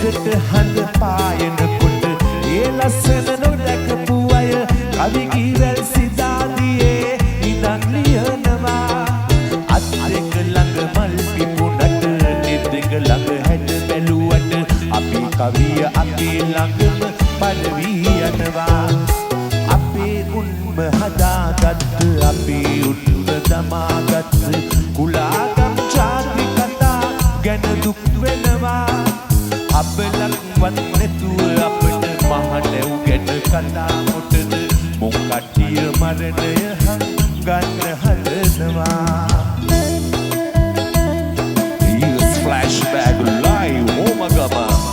ඇඟට හඳ පායනකොට ඒ ලස්සන නොදැකපු අය කවි කීවැල් සිතාදියේ ඉඳන් ලියනවා අත් දෙක ළඟ මල් පිපුණට නිදෙක ළඟ හැට බැලුවට අපේ කවිය අපේ ළඟම පළවී යනවා අපේ උන්ම හදාගත්ත අපේ උන්ම දමාගත්ත කුලාගම් ජාති කතා ගැන දුක් වෙනවා අපලක්වත් නැතුව අපට මහනැව් ගැන කතා මොටද මොන් කට්ටිය මරණය හංගන්න හදනවා Here's Flashback Live Omagama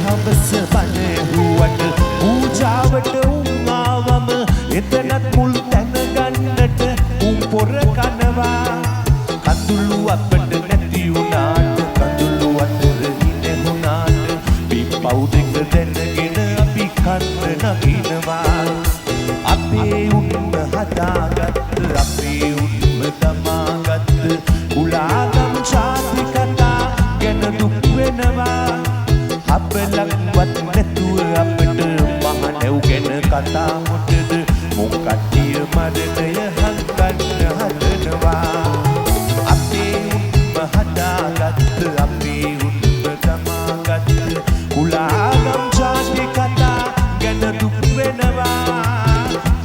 හවස බණහුවට පූජාවට උන්ආවම එතනත් මුල් තැන ගන්නට උන් පොර කනවා කඳුළු අපට නැති වුණාට කඳුළු අතර ඉනෙහුණාට පිප්පව් දෙක දැනගෙන අපි කන්න නගිනවා අපේ උන්ම හදාගත්ත අපේ උන්ම දමාගත්ත කුලාගම් ජාති කතා ගැන දුක් වෙනවා අපලක්වත් නැතුව අපට මහනැව් ගැන කතා මොටද මොන් කට්ටිය මරණය හංගන්න හදනවා අපේ උන්ම හදාගත්ත අපේ උන්ම දමාගත්ත කුලාගම් ජාති කතා ගැන දුක් වෙනවා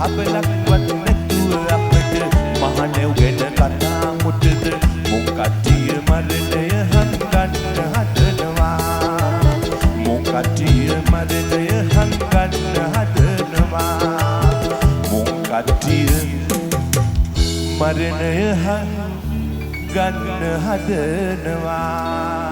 අපලක්වත් නැතුව අපට මහනැව් ගැන කතා මොටද මොන් කට්ටිය මරණය හංගන්න හදනවා කට්ටිය මරණය හංගන්න හදනවා මොන් කට්ටිය මරණය හංගන්න හදනවා